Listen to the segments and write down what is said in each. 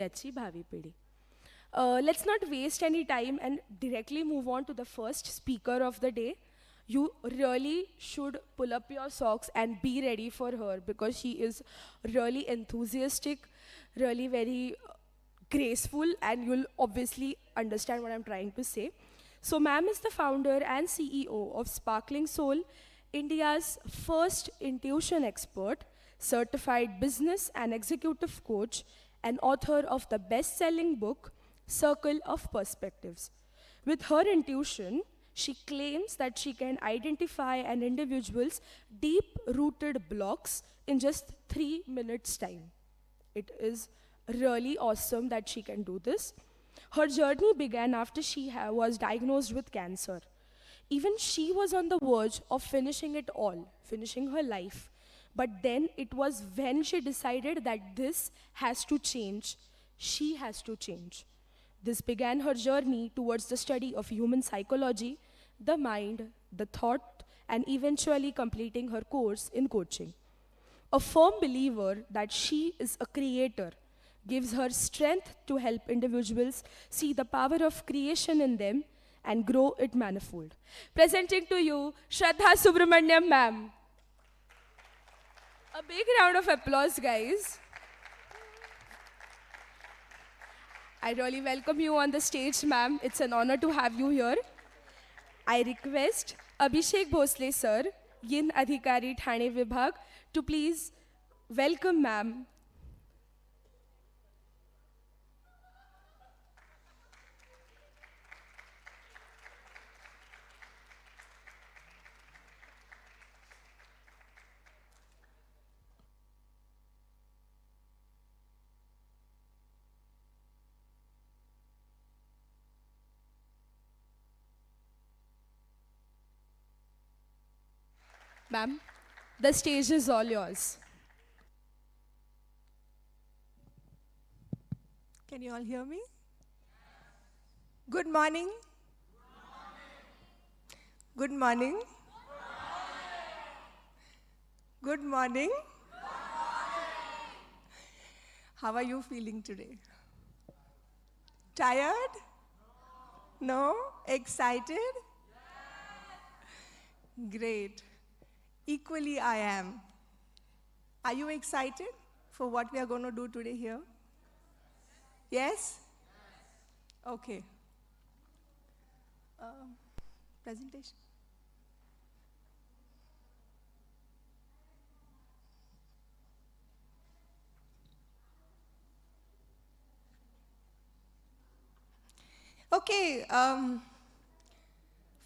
याची भावी पिढी. Let's not waste any time and directly move on to the first speaker of the day. You really should pull up your socks and be ready for her because she is really enthusiastic, really very graceful, and you'll obviously understand what I'm trying to say. So, ma'am is the founder and CEO of Sparkling Soul, India's first intuition expert, certified business and executive coach, and author of the best selling book, Circle of Perspectives. With her intuition, she claims that she can identify an individual's deep rooted blocks in just 3 minutes' time. It is really awesome that she can do this. Her journey began after she was diagnosed with cancer. Even she was on the verge of finishing it all, finishing her life. But then it was when she decided that this has to change. She has to change. This began her journey towards the study of human psychology, the mind, the thought, and eventually completing her course in coaching. A firm believer that she is a creator gives her strength to help individuals see the power of creation in them and grow it manifold. Presenting to you, Shraddha Subramanyam ma'am. A big round of applause, guys. I really welcome you on the stage, ma'am. It's an honor to have you here. I request Abhishek Bhosle sir, Yin Adhikari Thane Vibhag, to please welcome ma'am. Ma'am, the stage is all yours. Can you all hear me? Good morning. Good morning. Good morning. How are you feeling today? Tired? No? Excited? Great. Equally, I am. Are you excited for what we are going to do today here? Yes? Okay. Presentation. Okay.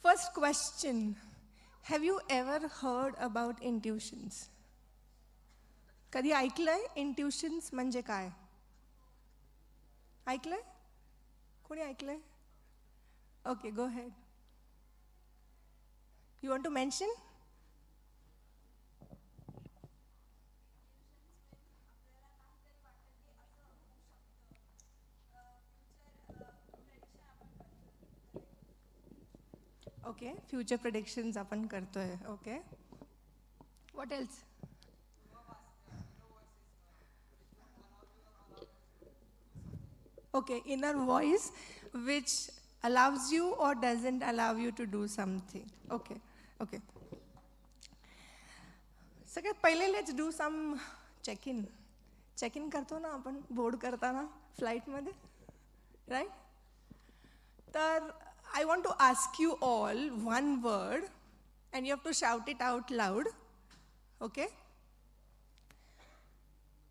First question. Have you ever heard about intuitions? कधी ऐकलंय intuitions म्हणजे काय? ऐकलंय? कोणी ऐकलंय? Okay, go ahead. You want to mention? Okay, future predictions आपण करतोय. Okay. What else? Okay, inner voice which allows you or doesn't allow you to do something. Okay, okay. सगळ्यात पहिले let's do some check-in. Check-in करतो ना आपण board करताना फ्लाईटमध्ये, right? तर I want to ask you all one word and you have to shout it out loud. Okay?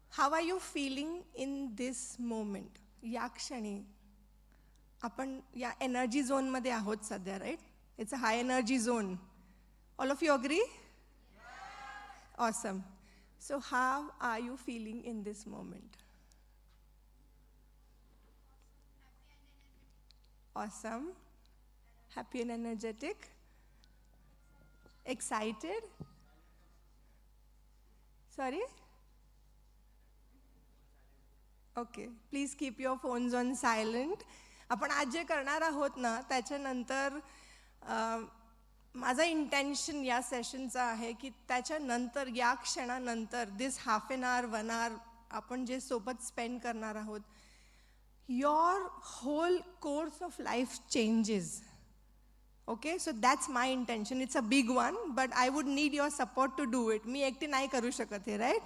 How are you feeling in this moment? या क्षणी आपण या energy झोनमध्ये आहोत सध्या, right? It's a high energy zone. All of you agree? Awesome. So how are you feeling in this moment? Awesome. Happy and energetic. Excited. Sorry? Okay. Please keep your phones on silent. आपण आज जे करणार आहोत ना त्याच्यानंतर माझा intention या सेशनचा आहे की त्याच्यानंतर या क्षणानंतर this half an hour 1 hour आपण जे सोबत स्पेंड करणार आहोत your whole course of life changes. Okay, so that's my intention. It's a big one, but I would need your support to do it. मी एकटी नाही करू शकत हे, right?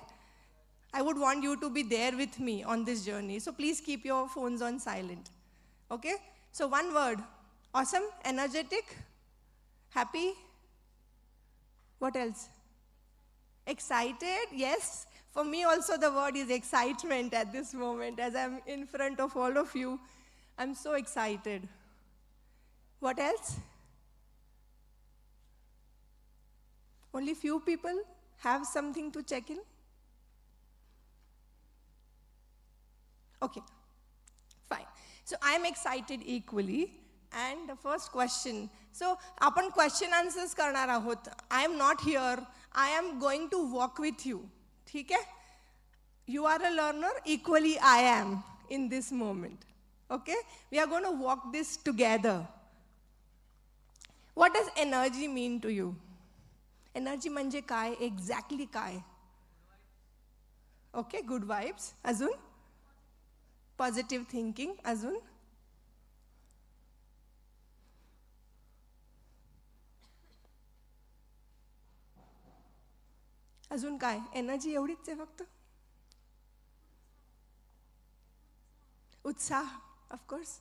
I would want you to be there with me on this journey. So please keep your phones on silent. Okay? So one word. Awesome, energetic, happy. What else? Excited, yes. For me also the word is excitement at this moment as I'm in front of all of you. I'm so excited. What else? Only few people have something to check in? Okay, fine. So I'm excited equally. And the first question. So, आपण question answers करणार आहोत. I am not here. I am going to walk with you. ठीक है? You are a learner. Equally, I am in this moment. Okay? We are going to walk this together. What does energy mean to you? Energy म्हणजे काय? Exactly काय? Okay, good vibes. अजून? Positive thinking. अजून? अजून काय? Energy एवढीच आहे फक्त? उत्साह, ऑफकोर्स.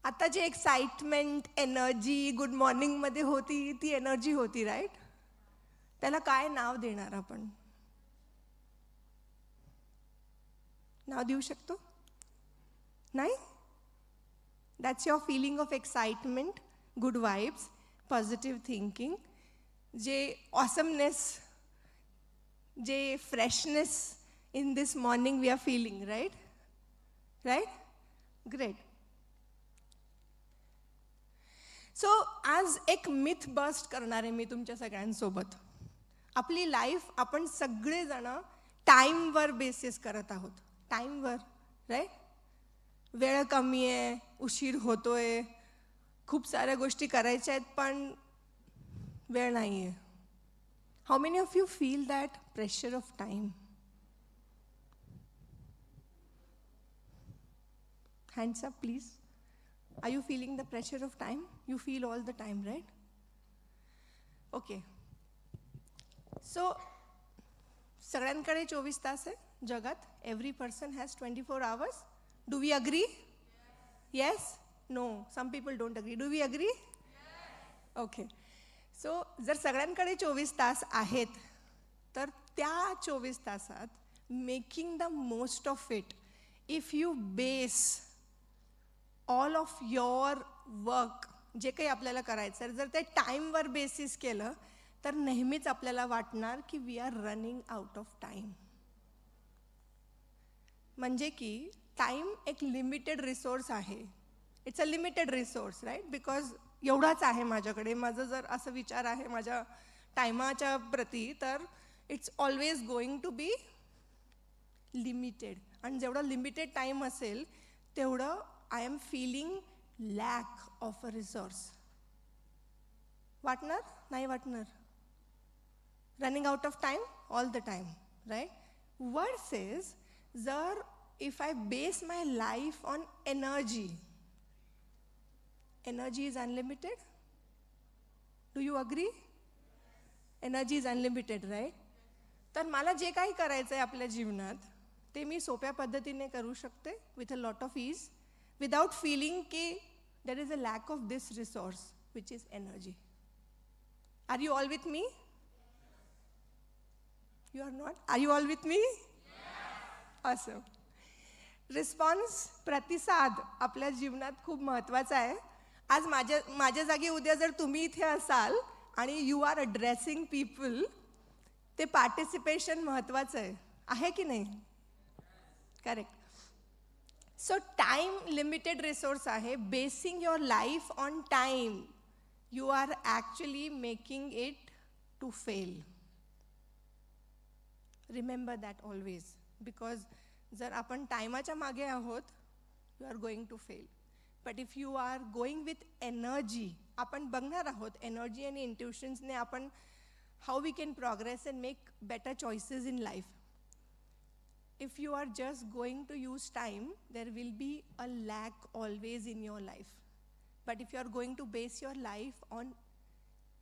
आता जे एक्साइटमेंट, एनर्जी, गुड मॉर्निंगमध्ये होती, ती एनर्जी होती, राईट? त्याला काय नाव देणार आपण? नाव देऊ शकतो? नाही? That's your feeling of excitement, good vibes, positive thinking, J awesomeness, J freshness in this morning we are feeling, right? Right? Great. So, आज एक myth bust करणार आहे मी तुमच्या सगळ्यांसोबत. आपली लाईफ आपण सगळेजण टाईमवर बेसिस करत आहोत. टाईमवर, राईट? वेळ कमी आहे, उशीर होतोय, खूप साऱ्या गोष्टी करायच्या आहेत पण वेळ नाही आहे. How many of you feel that pressure of time? Hands up please. Are you feeling the pressure of time? You feel all the time, right? Okay. So सगळ्यांकडे 24 तास आहे जगात. Every person has 24 hours. Do we agree? Yes? No. Some people don't agree. Do we agree? Yes. Okay. So, जर सगळ्यांकडे 24 तास आहेत, तर त्या 24 तासात making the most of it, if you base all of your work, जे काही आपल्याला करायचं आहे, जर ते टाईमवर बेसिस केलं, तर नेहमीच आपल्याला वाटणार की we are running out of time. म्हणजे की टाईम एक लिमिटेड रिसोर्स आहे. It's a limited resource, right? Because एवढाच आहे माझ्याकडे. माझं जर असं विचार आहे माझ्या टायमाच्या प्रती, तर it's always going to be limited. आणि जेवढं लिमिटेड टाईम असेल तेवढं I am feeling lack of a resource. वाटणार? नाही वाटणार? Running out of time all the time, right? Versus जर if I base my life on energy, energy is unlimited. Do you agree? Energy is unlimited, right? तर मला जे काही करायचं आहे आपल्या जीवनात ते मी सोप्या पद्धतीने करू शकते with a lot of ease, without feeling की there is a lack of this resource which is energy. Are you all with me? You are not? Are you all with me? Yes. Awesome. Response, प्रतिसाद आपल्या जीवनात खूप महत्त्वाचा आहे. आज माझ्या जागी उद्या जर तुम्ही इथे असाल आणि यू आर अड्रेसिंग पीपल, ते पार्टिसिपेशन महत्त्वाचं आहे की नाही? Correct. So time limited resource आहे. Basing your life on time, you are actually making it to fail. Remember that always. Because जर आपण टायमाच्या मागे आहोत, you are going to fail. But if you are going with energy, आपण बघणार आहोत energy आणि इंट्युशन्सने आपण how we can progress and make better choices in life. if you are just going to use time, there will be a lack always in your life. But if you are going to base your life on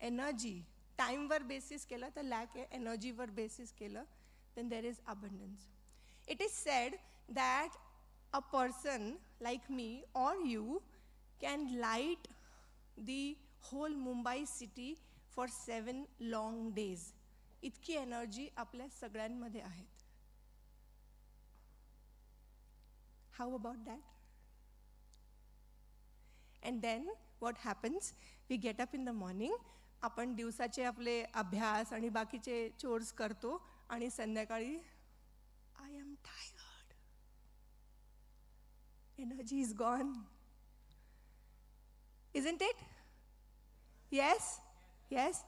energy, टाइमवर basis केलं तर lack आहे, एनर्जीवर basis केलं then there is abundance. It is said that a person like me or you can light the whole Mumbai city for 7 long days. इतकी energy आपल्या सगळ्यांमध्ये आहेत. How about that? And then what happens? We get up in the morning. आपण दिवसाचे आपले अभ्यास आणि बाकीचे चोर्स करतो आणि संध्याकाळी I am tired. Energy is gone. Isn't it? Yes? Yes?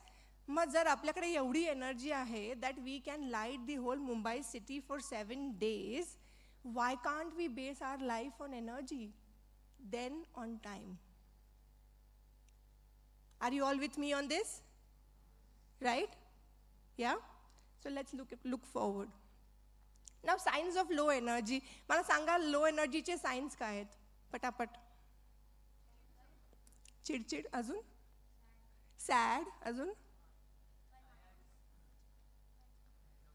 मग जर आपल्याकडे एवढी एनर्जी आहे that we can light the whole Mumbai city for 7 days, why can't we base our life on energy? Then on time. Are you all with me on this? Right? Yeah? So let's look forward. Now signs of low energy. मला सांगा लो एनर्जीचे science काय आहेत? पटापट. चिडचिड अजून? Sad अजून?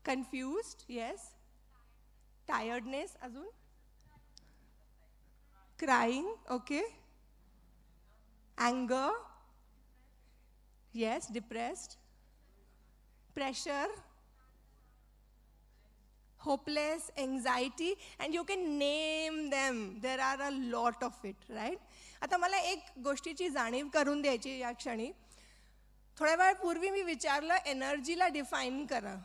Confused, yes. Tiredness अजून? Crying, okay. anger, yes, depressed, pressure, hopeless, anxiety, and you can name them. There are a lot of it, right? आता मला एक गोष्टीची जाणीव करून द्यायची या क्षणी. थोड्या वेळापूर्वी मी विचारलं एनर्जीला डिफाईन करा.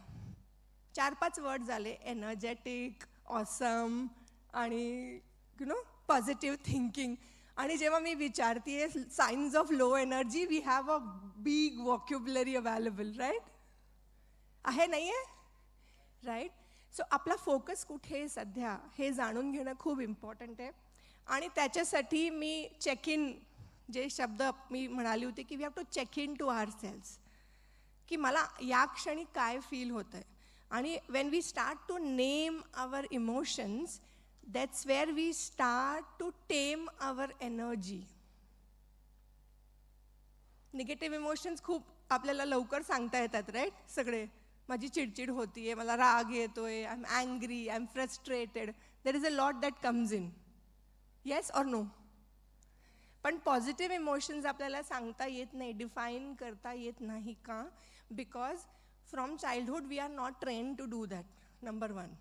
4-5 वर्ड झाले, एनर्जेटिक, ऑसम आणि पॉझिटिव्ह थिंकिंग. आणि जेव्हा मी विचारते science of low energy, we have a big vocabulary available, right? आहे नाही आहे? राईट? सो आपला फोकस कुठे सध्या हे जाणून घेणं खूप इम्पॉर्टंट आहे. आणि त्याच्यासाठी मी चेक इन, जे शब्द मी म्हणाली होती की we have to check in to our selves, की मला या क्षणी काय फील होतं आहे. आणि when we start to name our emotions, that's where we start to tame our energy. Negative emotions खूप आपल्याला लवकर सांगता येतात, राईट? सगळे माझी चिडचिड होतीये, मला राग येतोय, I am angry, I am frustrated. There is a lot that comes in, yes or no? पण पॉझिटिव्ह इमोशन्स आपल्याला सांगता येत नाही, डिफाईन करता येत नाही. का? Because from childhood we are not train to do that, number 1.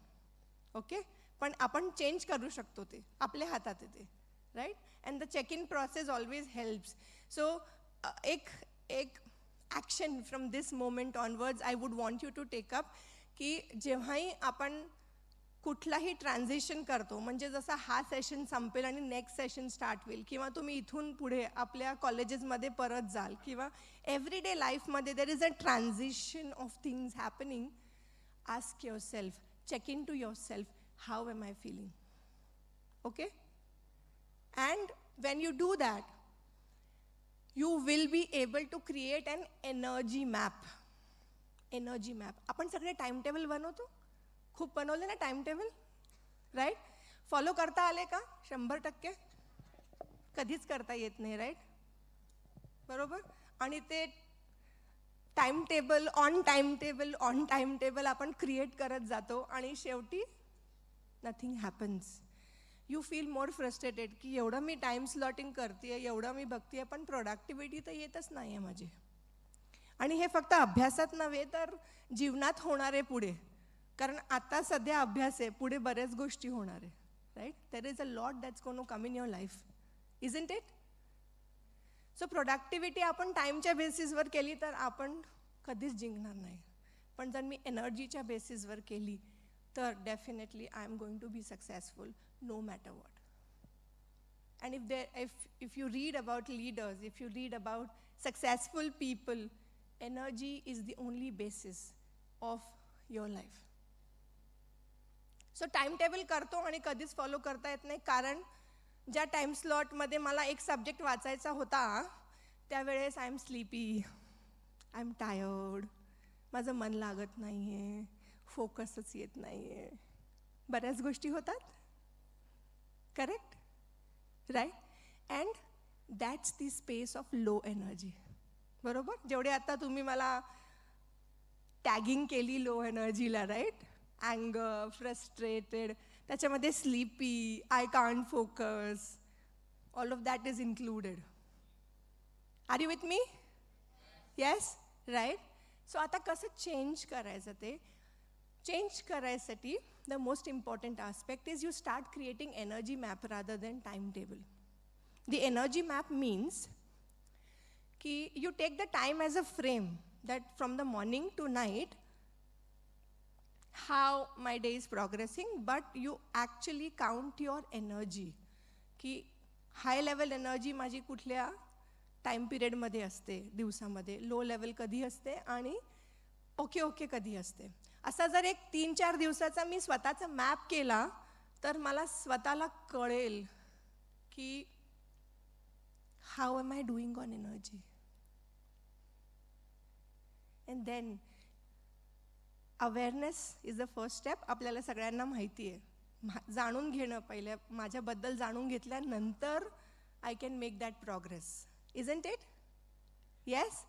Okay? पण आपण चेंज करू शकतो, ते आपल्या हातात येते, right? And the check in process always helps. So एक action from this moment onwards I would want you to take up, की जेव्हाही आपण कुठलाही ट्रान्झिशन करतो, म्हणजे जसा हा सेशन संपेल आणि नेक्स्ट सेशन स्टार्ट होईल, किंवा तुम्ही इथून पुढे आपल्या कॉलेजेसमध्ये परत जाल, किंवा एव्हरीडे लाईफमध्ये देर is a transition of things happening, ask your self, check into yourself, how am I feeling? Okay? And when you do that, you will be able to create an energy map. Energy map. आपण सगळे time table बनवतो, खूप बनवले ना time table, right? Follow करता आले का? 100%? कधीच करता येत नाही, राईट? बरोबर? आणि ते time table on time table आपण क्रिएट करत जातो आणि शेवटी nothing happens. You feel more frustrated की एवढं मी टाइम स्लॉटिंग करते, एवढं मी बघते, पण प्रोडक्टिव्हिटी तर येतच नाही आहे माझी. आणि हे फक्त अभ्यासात नव्हे तर जीवनात होणार आहे पुढे, कारण आता सध्या अभ्यास आहे, पुढे बऱ्याच गोष्टी होणार आहे, right? There is a lot that's going to come in your life, isn't it? So productivity आपण टाईमच्या बेसिसवर केली तर आपण कधीच जिंकणार नाही. पण जर मी एनर्जीच्या बेसिसवर केली तर definitely I am going to be successful no matter what. And if you read about leaders, if you read about successful people, energy is the only basis of your life. So time table करतो आणि कधीच follow करता येत नाही, कारण ज्या time स्लॉटमध्ये मला एक सब्जेक्ट वाचायचा होता त्यावेळेस I am sleepy, I am tired, माझं मन लागत नाही आहे, फोकसच येत नाही आहे, बऱ्याच गोष्टी होतात. Correct? Right? And that's the space of low energy. बरोबर? जेवढे आता तुम्ही मला टॅगिंग केली लो एनर्जीला, राईट? अँगर, फ्रस्ट्रेटेड, त्याच्यामध्ये sleepy, I can't focus, all of that is included. Are you with me? Yes? Right? So आता कसं चेंज करायचं ते? चेंज करायसाठी the most important aspect is you start creating energy map rather than time table. The energy map means की you take the time as a frame that from the morning to night how my day is progressing, but you actually count your energy की high level energy माझी कुठल्या time पिरियडमध्ये असते दिवसामध्ये, low level कधी असते आणि ओके कधी असते. असा जर एक 3-4 दिवसाचा मी स्वतःचा मॅप केला तर मला स्वतःला कळेल की how am I doing on energy. And then awareness is the first step. आपल्याला सगळ्यांना माहिती आहे, जाणून घेणं पहिले, माझ्याबद्दल जाणून घेतल्यानंतर I can make that progress. Isn't it? Yes?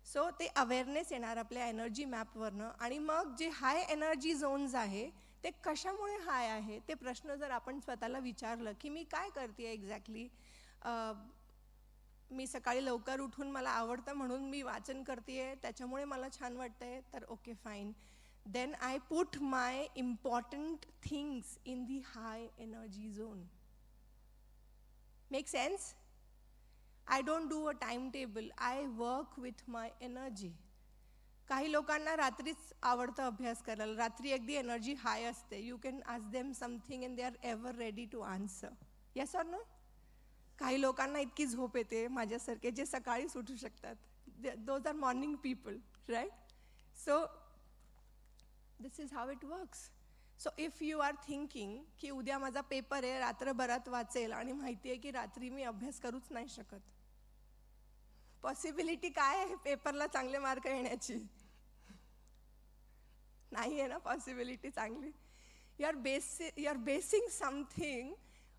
So ते अवेअरनेस येणार आपल्या एनर्जी मॅपवरनं. आणि मग जे हाय एनर्जी झोन्स आहे ते कशामुळे हाय आहे ते प्रश्न जर आपण स्वतःला विचारलं की मी काय करते आहे एक्झॅक्टली. मी सकाळी लवकर उठून मला आवडतं म्हणून मी वाचन करते आहे, त्याच्यामुळे मला छान वाटतं आहे, तर okay fine. Then I put my important things in the high energy zone. Make sense? I don't do a time table, I work with my energy. काही लोकांना रात्रीच आवडतं अभ्यास करायला, रात्री अगदी एनर्जी हाय असते. You can ask them something and they are ever ready to answer. Yes or no? काही लोकांना इतकी झोप येते माझ्यासारखे जे सकाळीच उठू शकतात. Those are morning people, right? So this is how it works. So if you are thinking की उद्या माझा पेपर आहे, रात्रभरात वाचेल आणि माहिती आहे की रात्री मी अभ्यास करूच नाही शकत, पॉसिबिलिटी काय आहे पेपरला चांगले मार्क येण्याची? नाही आहे ना पॉसिबिलिटी चांगली. You are basing something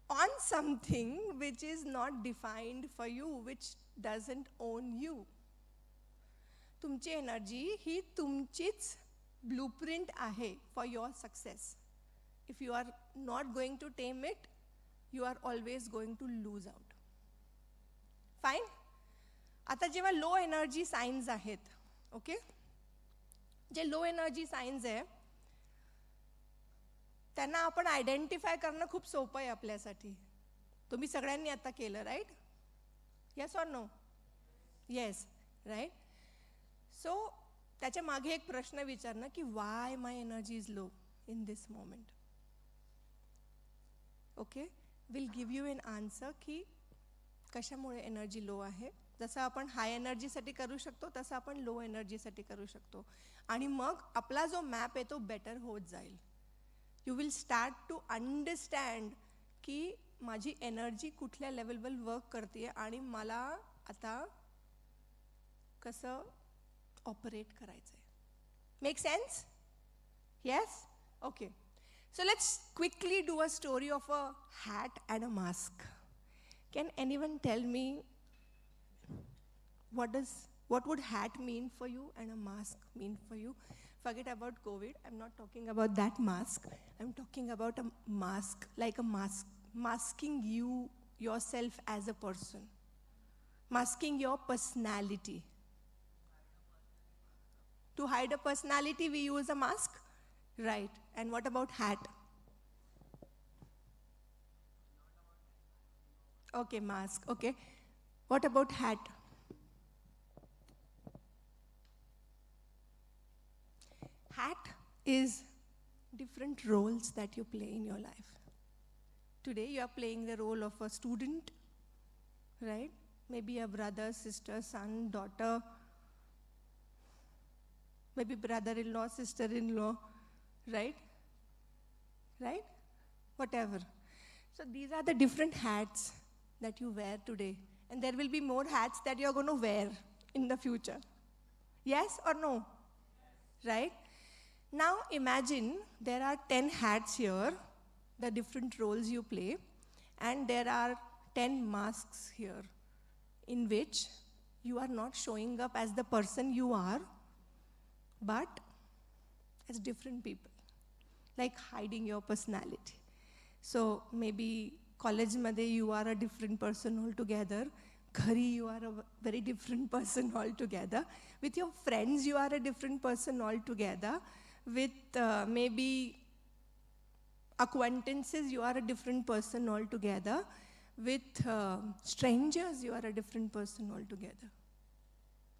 on something which is not defined for you, which doesn't own you. तुमची एनर्जी ही तुमचीच ब्लूप्रिंट आहे for your success. If you are not going to tame it, you are always going to lose out. Fine? आता जेव्हा low energy signs आहेत, okay, जे low energy signs आहे त्यांना आपण आयडेंटिफाय करणं खूप सोपं आहे आपल्यासाठी. तुम्ही सगळ्यांनी आता केलं, right? Yes or no? Yes, right? So त्याच्या मागे एक प्रश्न विचारणं की why my energy is low in this moment. Okay, will give you an answer की कशामुळे एनर्जी लो आहे. जसं आपण हाय एनर्जीसाठी करू शकतो तसं आपण लो एनर्जीसाठी करू शकतो. आणि मग आपला जो मॅप आहे तो बेटर होत जाईल. You will start to understand की माझी एनर्जी कुठल्या लेवलवर वर्क करते आणि मला आता कसं ऑपरेट करायचं आहे. Make sense? Yes? Okay. So let's quickly do a story of a hat and a mask. Can anyone tell me what would hat mean for you and a mask mean for you? Forget about COVID. I'm not talking about that mask. I'm talking about a mask, like a mask, masking yourself as a person, masking your personality. To hide a personality, we use a mask, right? And what about hat? Okay, mask. Okay. What about hat? Hat is different roles that you play in your life. Today you are playing the role of a student, right? Maybe a brother, sister, son, daughter, maybe brother-in-law, sister-in-law, right? Right? Whatever. So these are the different hats that you wear today. And there will be more hats that you are going to wear in the future. Yes or no? Right? Now imagine there are 10 hats here the different roles you play, and there are 10 masks here in which you are not showing up as the person you are, but as different people, like hiding your personality. So maybe college madhe you are a different person altogether, ghari you are a very different person altogether, with your friends you are a different person altogether, with maybe acquaintances you are a different person altogether, with strangers you are a different person altogether.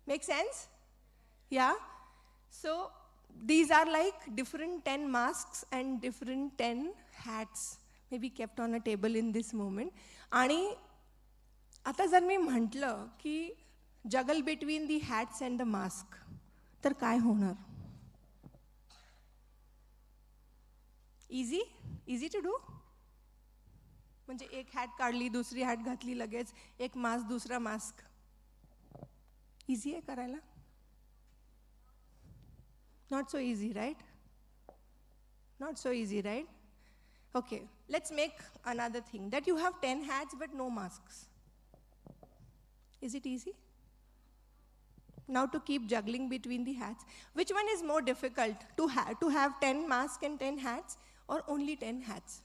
Make sense? Yeah? So these are like different 10 masks and different 10 hats maybe kept on a table in this moment. आणि आता जर मी म्हटलं की juggle between the hats and the mask, तर काय होणार? Easy to do? म्हणजे एक हॅट काढली, दुसरी हॅट घातली, लगेच एक मास्क, दुसरा मास्क. इझी आहे करायला? Not so easy, right? Not so easy, right? Okay, let's make another thing, that you have 10 hats but no masks. Is it easy? Now to keep juggling between the hats, which one is more difficult, to have 10 masks and 10 hats, or only 10 hats?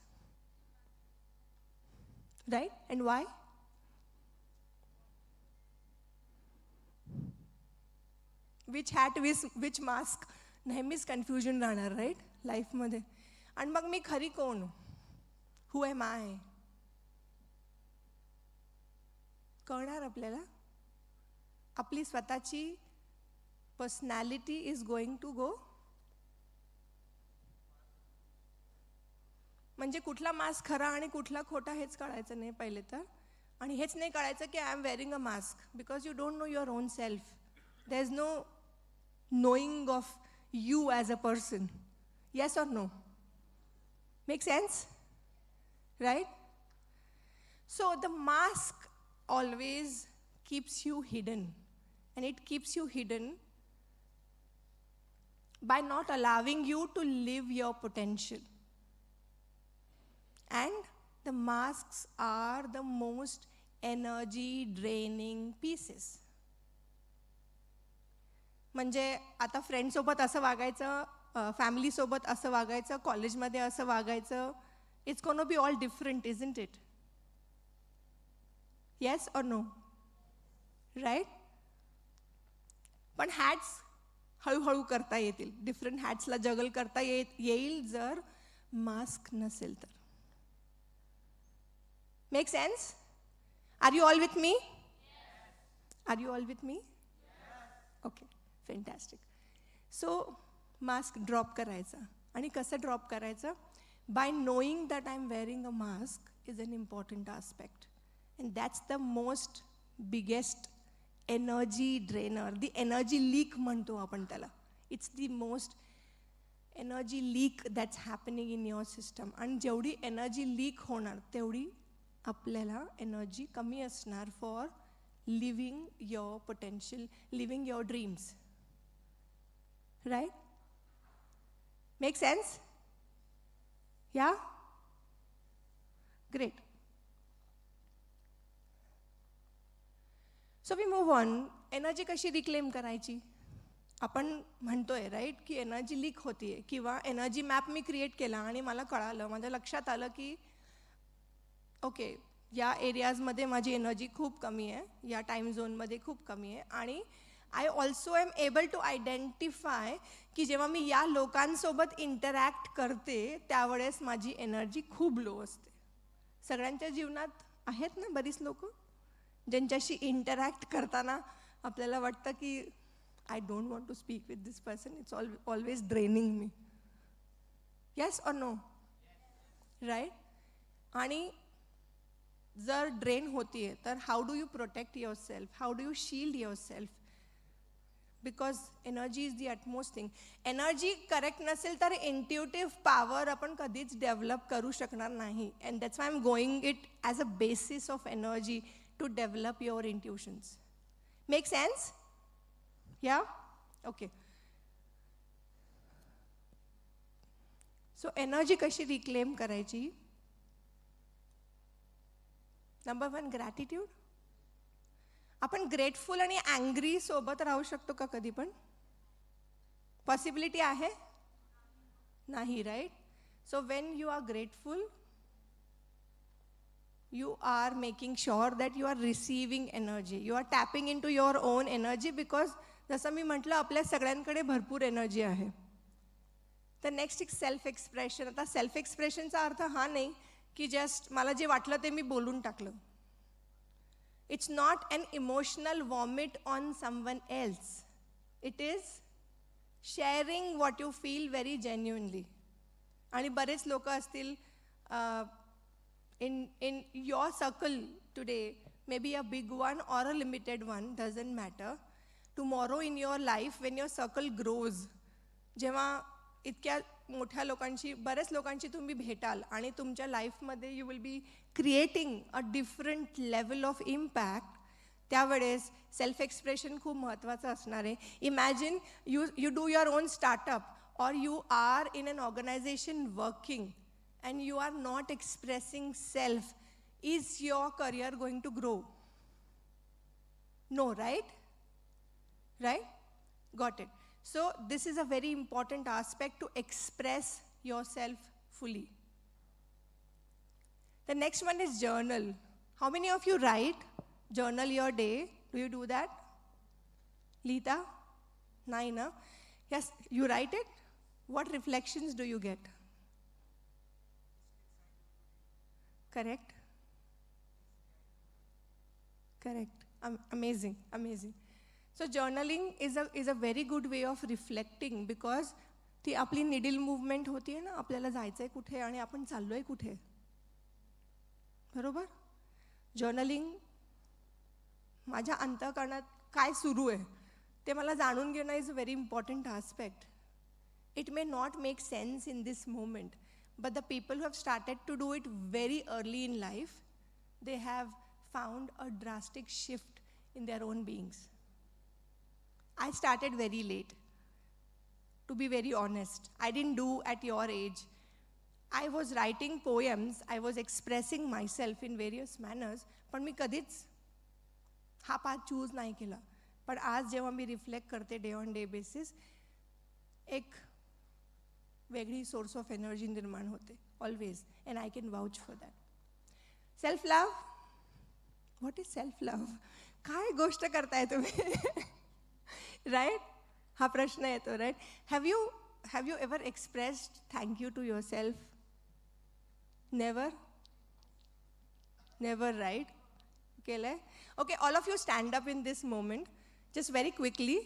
Right? And why? Which hat, which mask? नेहमीच confusion राहणार, right, लाईफमध्ये. आणि मग मी खरी कोण? Who am I? कळणार आपल्याला? आपली स्वतःची personality is going to go. म्हणजे कुठला मास्क खरा आणि कुठला खोटा हेच कळायचं नाही पहिले तर. आणि हेच नाही कळायचं की I am wearing a mask, because you don't know your own self. There is no knowing of you as a person. Yes or no? Make sense? Right? So the mask always keeps you hidden, and it keeps you hidden by not allowing you to live your potential. And the masks are the most energy draining pieces. म्हणजे आता फ्रेंडसोबत असं वागायचं, फॅमिलीसोबत असं वागायचं, कॉलेजमध्ये असं वागायचं, it's gonna be all different, isn't it? Yes or no? Right? पण हॅट्स हळूहळू करता येतील, डिफरंट हॅट्सला जगल करता येईल जर मास्क नसेल तर. Make sense? Are you all with me? Are you all with me? Okay, fantastic. So mask drop करायचा. आणि कसं ड्रॉप करायचं? By knowing that I am wearing a mask is an important aspect, and that's the most biggest energy drainer. The energy leak म्हणतो आपण त्याला. It's the most energy leak that's happening in your system. आणि जेवढी energy leak होणार तेवढी आपल्याला energy कमी असणार for living your potential, living your dreams. Right? Make sense? Yeah? Great. So we move on. Energy कशी रिक्लेम करायची? आपण म्हणतोय राईट की एनर्जी लीक होतीये, किंवा एनर्जी मॅप मी क्रिएट केला आणि मला कळालं, माझ्या लक्षात आलं की ओके, या एरियाजमध्ये माझी एनर्जी खूप कमी आहे, या टाईम झोनमध्ये खूप कमी आहे. आणि I also am able to identify की जेव्हा मी या लोकांसोबत इंटरॅक्ट करते त्यावेळेस माझी एनर्जी खूप लो असते. सगळ्यांच्या जीवनात आहेत ना बरीच लोक ज्यांच्याशी इंटरॅक्ट करताना आपल्याला वाटतं की I don't want to speak with this person, it's always draining me. Yes or no? Right? आणि जर ड्रेन होतीये तर how do you protect your self? How do you shield your self? Because energy is the utmost thing. Energy correct नसेल तर इंट्युटिव्ह power आपण कधीच develop करू शकणार नाही. And that's why I am going it as a basis of energy to develop your intuitions. Make sense? Yeah? Okay. So energy कशी reclaim करायची? Number 1 gratitude. आपण ग्रेटफुल आणि अँग्री सोबत राहू शकतो का कधी पण? पॉसिबिलिटी आहे? नाही, right? So when you are grateful, you are making sure that you are receiving energy. You are tapping into your own energy because जसं मी म्हटलं आपल्या सगळ्यांकडे भरपूर एनर्जी आहे. तर नेक्स्ट एक सेल्फ एक्सप्रेशन. आता सेल्फ एक्सप्रेशनचा अर्थ हा नाही की जस्ट मला जे वाटलं ते मी बोलून टाकलं. It's not an emotional vomit on someone else. It is sharing what you feel very genuinely. आणि बरेच लोक असतील in your circle today, maybe a big one or a limited one, doesn't matter. Tomorrow in your life, when your circle grows, जेव्हा इतक्या मोठ्या लोकांशी, बरेच लोकांशी तुम्ही भेटाल आणि तुमच्या लाईफमध्ये you will be creating a different level of impact, त्यावेळेस सेल्फ एक्सप्रेशन खूप महत्त्वाचं असणार आहे. Imagine you do your own startup और you are in an organisation working and you are not expressing self. Is your career going to grow? No, right? Right? Got it. So this is a very important aspect, to express yourself fully. The next one is journal. How many of you write? Journal your day. Do you do that? Lita? Naina? Yes, you write it? What reflections do you get? Correct? Correct. Amazing, amazing. So journaling is a very good way of reflecting, because ती आपली needle movement होती आहे ना, आपल्याला जायचंय कुठे आणि आपण चाललोय कुठे. बरोबर? जर्नलिंग माझ्या अंतःकरणात काय सुरू आहे ते मला जाणून घेणं is a very important aspect. It may not make sense in this moment. But the people who have started to do it very early in life, they have found a drastic shift in their own beings. I started very late, to be very honest. I didn't do at your age. I was writing poems, I was expressing myself in various manners, पण मी कधीच हा path choose नाही केला. पण आज जेव्हा मी reflect करते डे ऑन डे बेसिस, एक वेगळी सोर्स ऑफ एनर्जी निर्माण होते always, and I can vouch for that. Self love. What is self love? काय गोष्ट करताय तुम्ही? राईट? हा प्रश्न येतो, right? Have you ever expressed thank you to your self? Never? Never, right? केलंय? Okay, all of you stand up in this moment, just very quickly.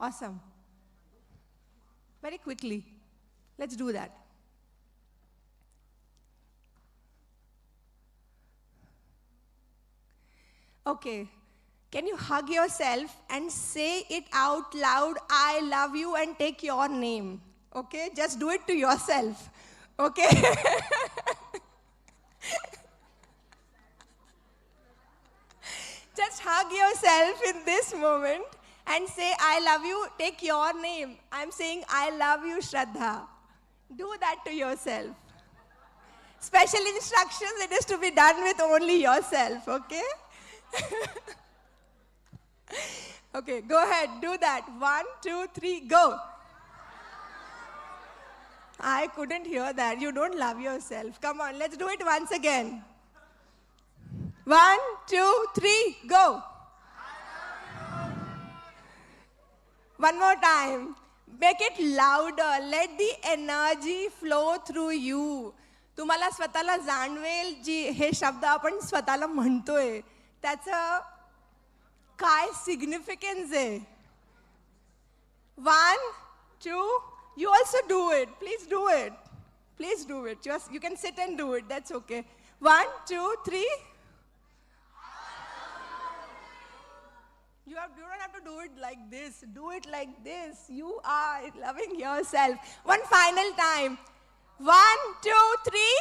Awesome. Very quickly. Let's do that. Okay. Can you hug yourself and say it out loud, I love you, and take your name? Okay? Just do it to yourself. Okay? Just hug yourself in this moment and say, I love you, take your name. I'm saying, I love you, Shraddha. Do that to yourself. Special instructions, it is to be done with only yourself, okay? Okay, go ahead, do that. 1, 2, 3, go. I couldn't hear that. You don't love yourself. Come on, let's do it once again. 1, 2, 3, go. One more time. Make it louder. Let the energy flow through you. तुम्हाला स्वतःला जाणवेल जी हे शब्द आपण स्वतःला म्हणतोय त्याचं काय significance आहे. 1, 2, you also do it. Please do it. Please do it. You can sit and do it. That's okay. 1, 2, 3. You don't have to do it like this. Do it like this. You are loving yourself. One final time. 1, 2, 3.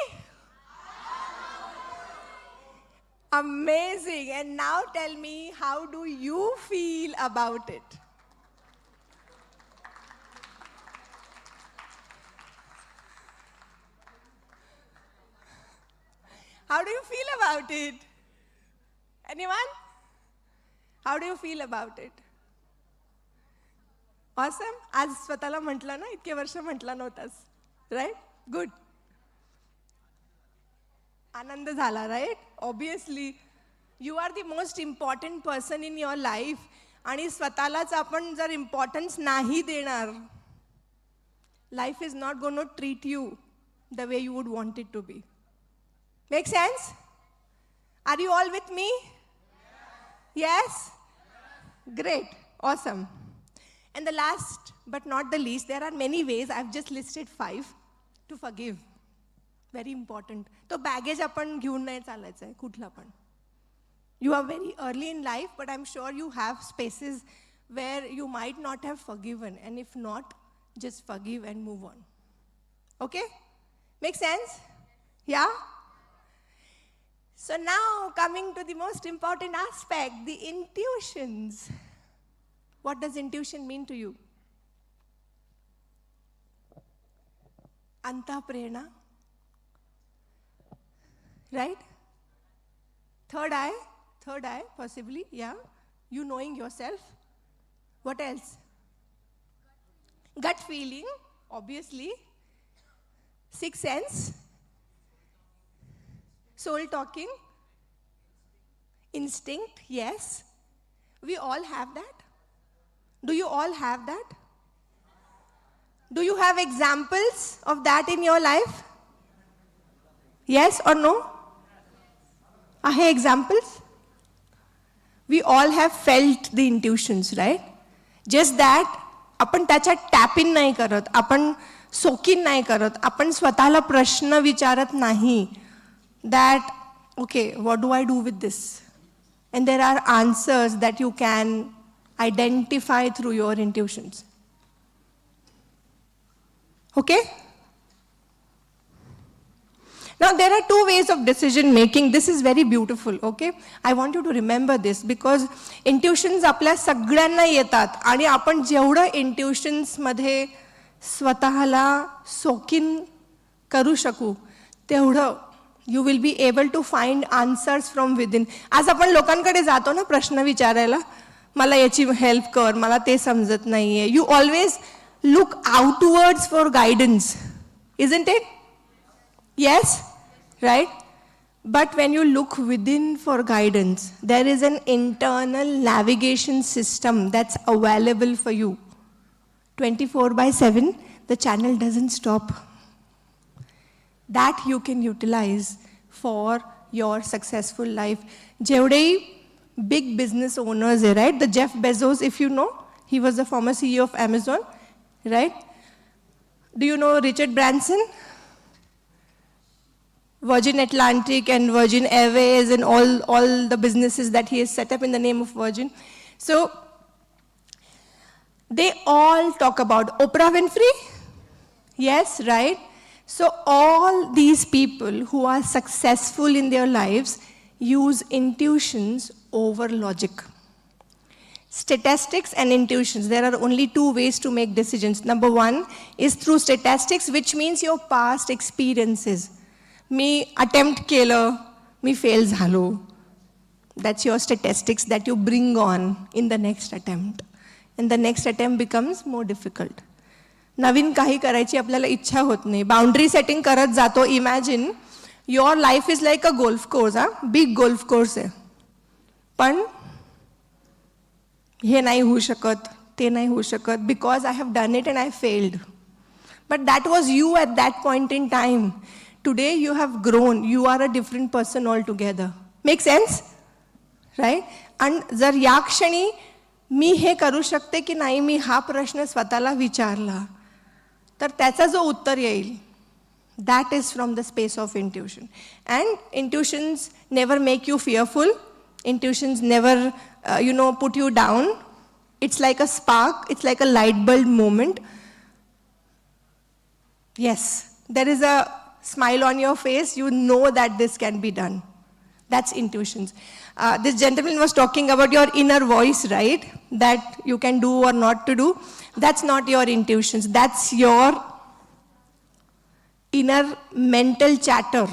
Amazing. And now tell me, how do you feel about it? How do you feel about it? Anyone? How do you feel about it? Awesome? आज स्वतःला म्हटलं ना, इतके वर्ष म्हटला नव्हतास. Right? Good. आनंद झाला, right? Obviously. You are the most important person in your life. आणि स्वतःलाच आपण जर इम्पॉर्टन्स नाही देणार, life is not going to treat you the way you would want it to be. Make sense? Are you all with me? Yes? Great. Awesome. And the last but not the least, there are many ways. I've just listed 5 to forgive. Very important. तो baggage आपण घेऊन नाही चालायचं आहे कुठला पण. You are very early in life, but I'm sure you have spaces where you might not have forgiven. And if not, just forgive and move on. Okay? Make sense? Yeah? So now, coming to the most important aspect, the intuitions. What does intuition mean to you? Anta prerna. Right? Third eye, possibly, yeah. You knowing yourself. What else? Gut feeling, obviously. Sixth sense. Soul talking. Instinct, yes. We all have that. Do you all have that? Do you have examples of that in your life? Yes or no? Are examples? We all have felt the intuitions, right? Just that, आपण त्याच्यात tap इन नाही करत, आपण सोक इन नाही करत, आपण स्वतःला प्रश्न विचारत नाही. That, okay, what do I do with this? And there are answers that you can identify through your intuitions. Okay? Now, there are 2 ways of decision making. This is very beautiful, okay? I want you to remember this because intuitions आपल्या सगळ्यांना येतात आणि आपण जेवढं intuitions मध्ये स्वतःला सोकीन करू शकू तेवढं you will be able to find answers from within. आज आपण लोकांकडे जातो ना प्रश्न विचारायला, मला याची हेल्प कर, मला ते समजत नाहीये. You always look outwards for guidance, isn't it? Yes? Right? But when you look within for guidance, there is an internal navigation system that's available for you. 24/7, the channel doesn't stop. That you can utilize for your successful life. जेवढे big business owners, right? The Jeff Bezos, if you know, he was the former CEO of Amazon, right? Do you know Richard Branson? Virgin Atlantic and Virgin Airways and all the businesses that he has set up in the name of Virgin. So, they all talk about Oprah Winfrey. Yes, right? So, all these people who are successful in their lives use intuitions over logic. Statistics and intuitions. There are only 2 ways to make decisions. Number 1 is through statistics, which means your past experiences. Me attempt केलं, मी fail झालो. That's your statistics that you bring on in the next attempt. And the next attempt becomes more difficult. नवीन काही करायची आपल्याला इच्छा होत नाही. Boundary setting करत जातो. Imagine your life is like a golf course, big golf course आहे. पण हे नाही होऊ शकत, ते नाही होऊ शकत, because I have done it and I failed. But that was you at that point in time. Today you have grown, you are a different person altogether. Make sense? Right? And जर या क्षणी मी हे करू शकते की नाही, मी हा प्रश्न स्वतःला विचारला, तर त्याचा जो उत्तर येईल, that is from the space of intuition. And intuitions never make you fearful. Intuitions never, put you down. It's like a spark, it's like a light bulb moment. Yes, there is a smile on your face, you know that this can be done. That's intuitions. This gentleman was talking about your inner voice, right? That you can do or not to do. That's not your intuitions. That's your inner mental chatter.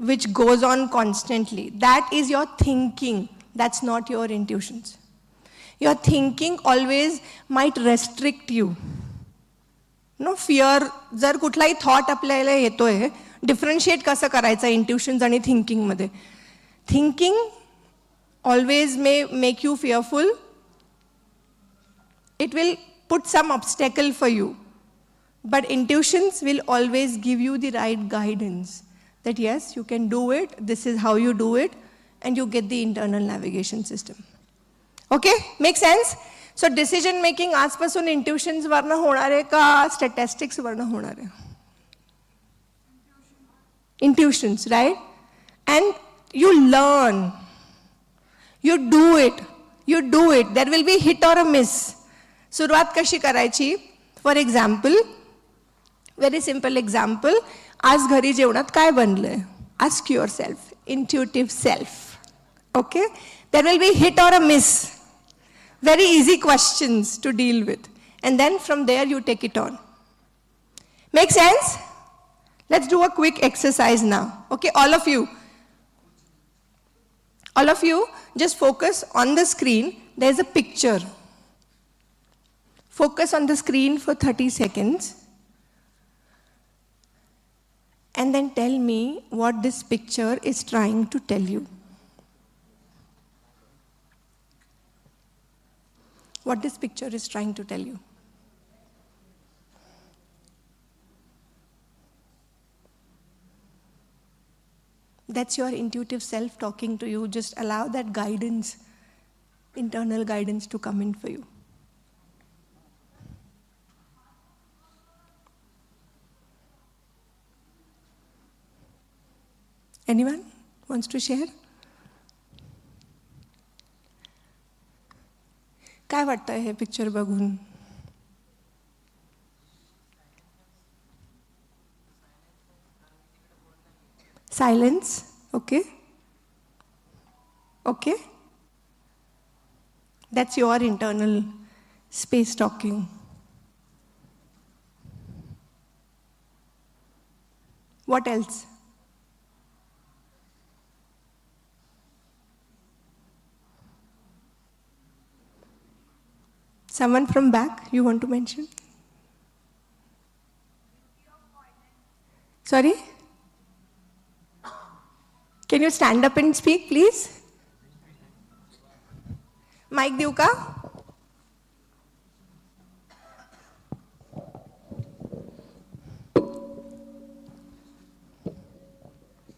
which goes on constantly. That is your thinking. That's not your intuitions. Your thinking always might restrict you. No fear, जर कुठलाही thought आपल्याला येतोय, differentiate कसं करायचं intuitions आणि thinking मध्ये. Thinking always may make you fearful. It will put some obstacle for you. But intuitions will always give you the right guidance. That yes, you can do it, this is how you do it, and you get the internal navigation system. Okay, make sense? So decision making आजपासून intuitions वरनं होणार आहे का statistics वरनं होणार आहे? Intuitions, right? And you learn. You do it. You do it. There will be hit or a miss. सुरुवात कशी करायची? For example, very simple example, आज घरी जेवणात काय बनलंय? Ask yourself, intuitive self. Okay? There will be hit or a miss. Very easy questions to deal with. And then from there you take it on. Make sense? Let's do a quick exercise now. Okay, all of you. All of you, just focus on the screen. There's a picture. Focus on the screen for 30 seconds. And then tell me what this picture is trying to tell you. What this picture is trying to tell you. That's your intuitive self talking to you. Just allow that guidance, internal guidance to come in for you. Anyone wants to share? काय वाटतं हे picture बघून? Silence, okay? Okay? That's your internal space talking. What else? Someone from back you want to mention? Sorry? Can you stand up and speak, please? Mic देऊ का?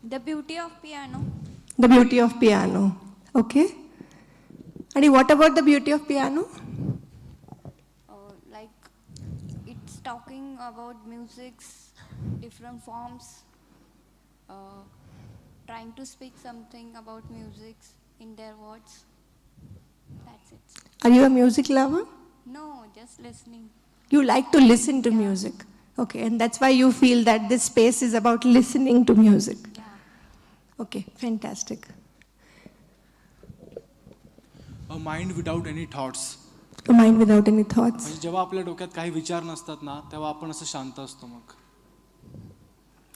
The beauty of piano. The beauty of piano. Okay. And what about the beauty of piano? Like it's talking about music's different forms, trying to speak something about music in their words. That's it. Are you a music lover? No, just listening. You like to listen to music. Okay, and that's why you feel that this space is about listening to music. Yeah. Okay, fantastic. A mind without any thoughts. A mind without any thoughts. म्हणजे जेव्हा आपल्या डोक्यात काही विचार नसतात ना तेव्हा आपण असं शांत असतो मग.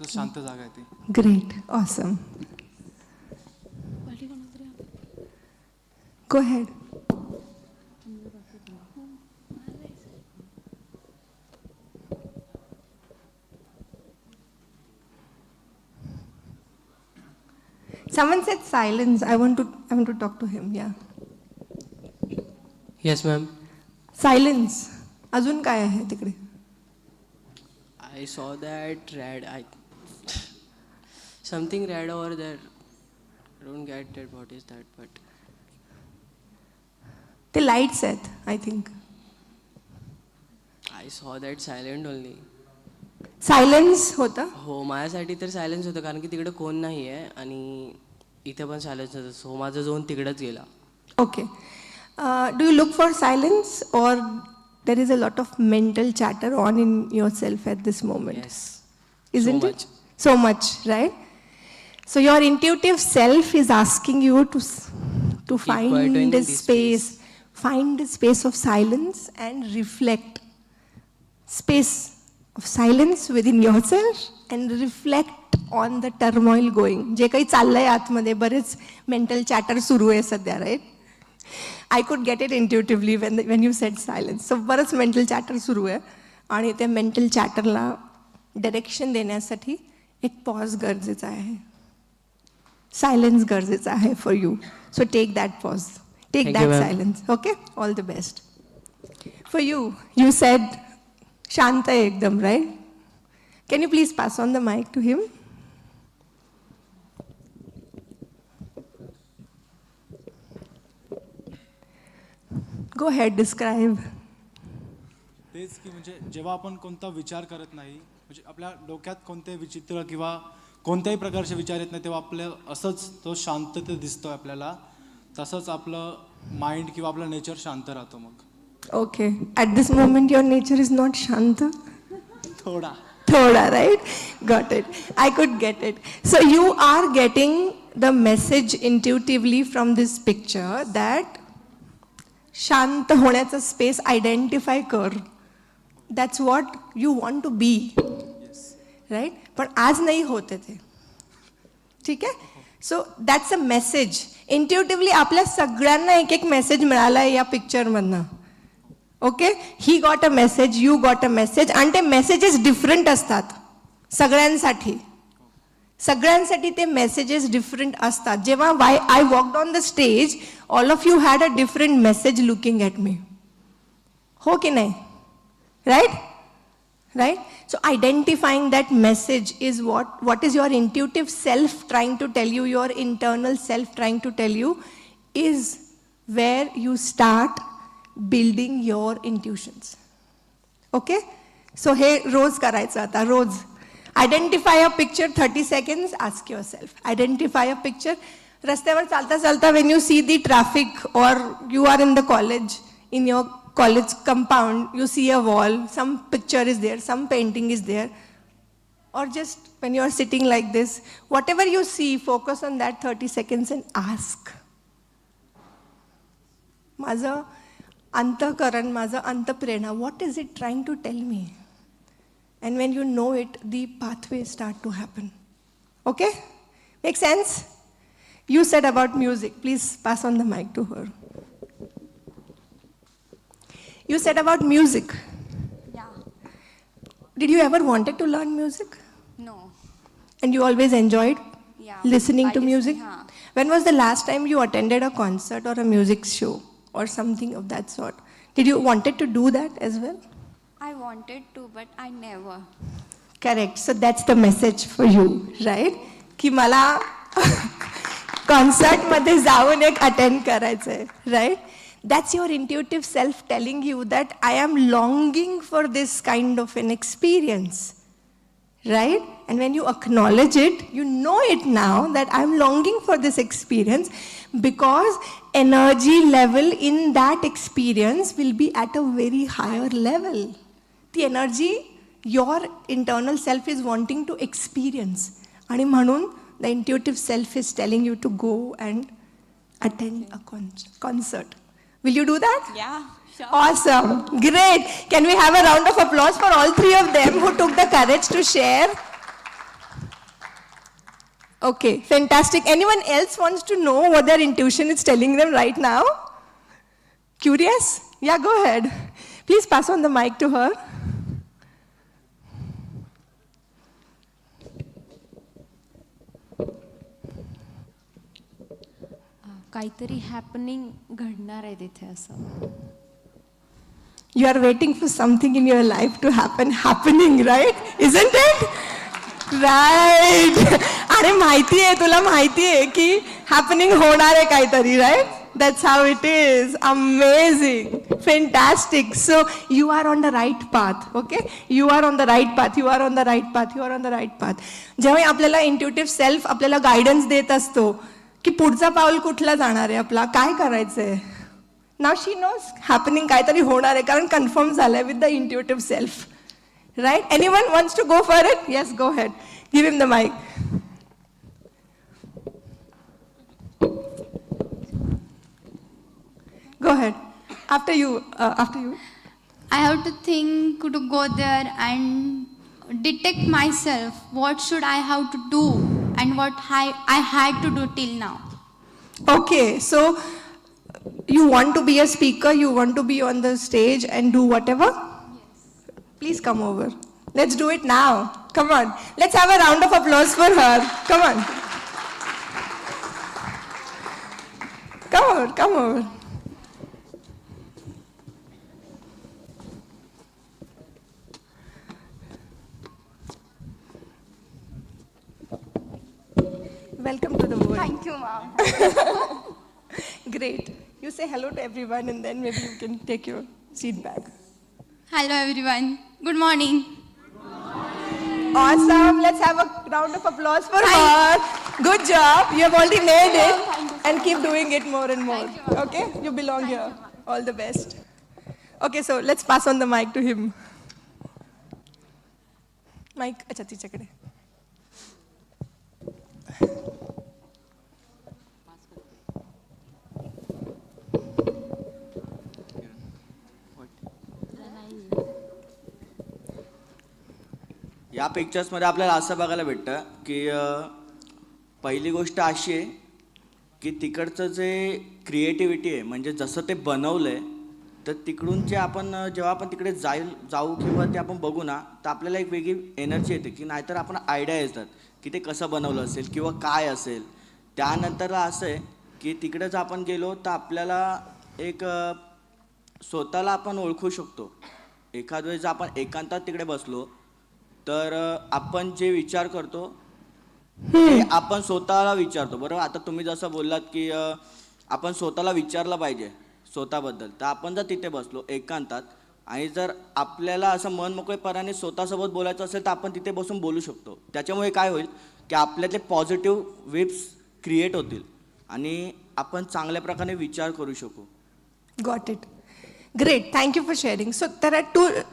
तर शांत जागा आहे ती. Great, awesome. Go ahead. Someone said silence. I want to talk to him. Yeah. Yes, ma'am. Silence. अजून काय आहे तिकडे? I saw that red. Something red over there. I don't get it. What is that? But ते lights आहेत, I think. I saw that silent only. Silence होता? हो, माझ्यासाठी तर सायलेन्स होतं कारण की तिकडे कोण नाही आहे आणि इथे पण सायलेन्स होतं. सो माझा झोन तिकडेच गेला. Okay. Do you look for silence or there is a lot of mental chatter on in yourself at this moment? Yes. Isn't So it? much. So much, right? So your intuitive self is asking you to quiet find in the this space, find the space of silence and reflect. Space of silence within yourself and reflect on the turmoil going. जे काही चाललंय आतमध्ये बरेच mental chatter सुरू आहे सध्या, right? I could get it intuitively when you said silence. So बरंच mental chatter सुरू आहे आणि त्या मेंटल चॅटरला डायरेक्शन देण्यासाठी एक पॉज गरजेचा आहे. सायलेन्स गरजेचा आहे for you. So take that pause, take Thank you, that ma'am. Silence. Okay, all the best. For you, you said शांत आहे एकदम, right? Can you please pass on the mic to him? Go ahead, describe. तेच की म्हणजे जेव्हा आपण कोणता विचार करत नाही, म्हणजे आपल्या डोक्यात कोणते विचित्र किंवा कोणत्याही प्रकारचे विचार येत नाही, तेव्हा आपल्या असंच तो शांतता दिसतोय आपल्याला. तसंच आपलं माइंड किंवा आपलं नेचर शांत राहतो मग. Okay. At this moment, your nature is not Shanta? थोडा. Thoda, right? Got it. I could get it. So you are getting the message intuitively from this picture that शांत होण्याचा स्पेस आयडेंटिफाय कर. That's what you want to be, right? पण आज नाही होते ते, ठीक आहे? So that's a message. इंट्युटिव्हली आपल्या सगळ्यांना एक एक मेसेज मिळाला आहे या पिक्चरमधनं. Okay, he got a message, you got a message. आणि ते मेसेजेस डिफरंट असतात सगळ्यांसाठी. सगळ्यांसाठी ते मेसेजेस डिफरंट असतात. जेव्हा I walked on the stage, all of you had a different message looking at me. हो की नाही? Right? Right? So identifying that message is what is your intuitive self trying to tell you, your internal self trying to tell you, is where you start building your intuitions. Okay? So हे रोज करायचं आता, रोज. Identify a picture, 30 seconds, ask yourself. Identify a picture. रस्त्यावर चालता चालता when you see the traffic or you are in the college, in your college compound, you see a wall, some picture is there, some painting is there, or just when you are sitting like this, whatever you see, focus on that 30 seconds and ask. माझं अंतःकरण, माझं अंतःप्रेरणा, what is it trying to tell me? And when you know it, the pathways start to happen. Okay? Make sense? You said about music. Please pass on the mic to her. You said about music. Yeah. Did you ever wanted to learn music? No. And you always enjoyed Yeah. listening by to music? हाँ. When was the last time you attended a concert or a music show or something of that sort? Did you wanted to do that as well? I wanted to, but I never. Correct. So that's the message for you, right? की मला कॉन्सर्टमध्ये जाऊन एक attend करायचं आहे, right? That's your intuitive self telling you that I am longing for this kind of an experience, right? And when you acknowledge it, you know it now that I'm longing for this experience because energy level in that experience will be at a very higher level. The energy your internal self is wanting to experience. आणि म्हणून the intuitive self is telling you to go and attend a concert. Will you do that? Yeah, sure. Awesome. Great. Can we have a round of applause for all three of them who took the courage to share? Okay, fantastic. Anyone else wants to know what their intuition is telling them right now? Curious? Yeah, go ahead. Please pass on the mic to her. काहीतरी happening घडणार आहे तिथे असं. You are waiting for something in your life to happen, happening, right? Isn't it? Right. अरे माहिती आहे, तुला माहिती आहे की happening होणार आहे काहीतरी, right? That's how it is. Amazing. Fantastic. So you are on the right path, okay? You are on the right path. You are on the right path. You are on the right path. जेव्हा आपल्याला intuitive self आपल्याला guidance देत असतो की पुढचा पाऊल कुठला जाणार आहे आपला, काय करायचंय. Now she knows happening काहीतरी होणार आहे कारण कन्फर्म झालंय with the intuitive self. Right? Anyone wants to go for it? Yes, go ahead. Give him the mic. Go ahead. After you. I have to think to go there and detect myself. What should I have to do and what I had to do till now. Okay, so you want to be a speaker, you want to be on the stage and do whatever? Yes. Please come over. Let's do it now. Come on. Let's have a round of applause for her. Come on. Come over, come over. Welcome to the world. Thank you, ma'am. Great. You say hello to everyone and then maybe you can take your seat back. Hello, everyone. Good morning. Awesome. Let's have a round of applause for her. Good job. You have already made it. And keep doing it more and more. Okay? You belong here. All the best. Okay, so let's pass on the mic to him. Mic, अच्छा तिच्याकडे. या पिक्चर्समध्ये आपल्याला असं बघायला भेटतं की पहिली गोष्ट अशी आहे की तिकडचं जे क्रिएटिव्हिटी आहे म्हणजे जसं ते बनवलं आहे तर तिकडून जे आपण जेव्हा आपण तिकडे जाऊ किंवा ते आपण बघू ना तर आपल्याला एक वेगळी एनर्जी येते की नाहीतर आपण आयडिया येतात की ते कसं बनवलं असेल किंवा काय असेल. त्यानंतर असं आहे की तिकडे जर आपण गेलो तर आपल्याला एक स्वतःला आपण ओळखू शकतो. एखाद वेळेस जर आपण एकांतात तिकडे बसलो तर आपण जे विचार करतो ते आपण स्वतःला विचारतो. बरोबर. आता तुम्ही जसं बोललात की आपण स्वतःला विचारलं पाहिजे स्वतःबद्दल. तर आपण जर तिथे बसलो एकांतात आणि जर आपल्याला असं मनमोकळेपणाने स्वतःसोबत बोलायचं असेल तर आपण तिथे बसून बोलू शकतो. त्याच्यामुळे काय होईल की आपल्यातले पॉझिटिव्ह वेव्स क्रिएट होतील आणि आपण चांगल्या प्रकारे विचार करू शकू. Got it. Great. Thank you for sharing. So there are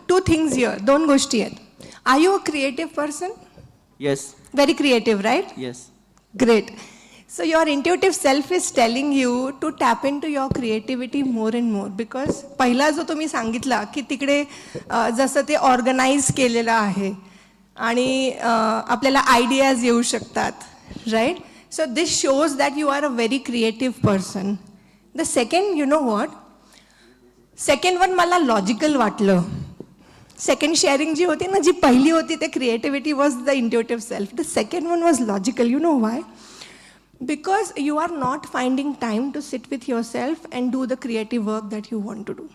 two things here. दोन गोष्टी आहेत. Are you a creative person? Yes. Very creative, right? Yes. Great. So your intuitive self is telling you to tap into your creativity more and more because पहिला जो तुम्ही सांगितला की तिकडे जसं ते ऑर्गनाइज केलेलं आहे आणि आपल्याला आयडियाज येऊ शकतात, right? So this shows that you are a very creative person. The second, you know what, second one मला लॉजिकल वाटलं. सेकंड शेअरिंग जी होती ना, जी पहिली होती ते creativity was the intuitive self. The second one was logical. You know why? Because you are not finding time to sit with yourself and do the creative work that you want to do.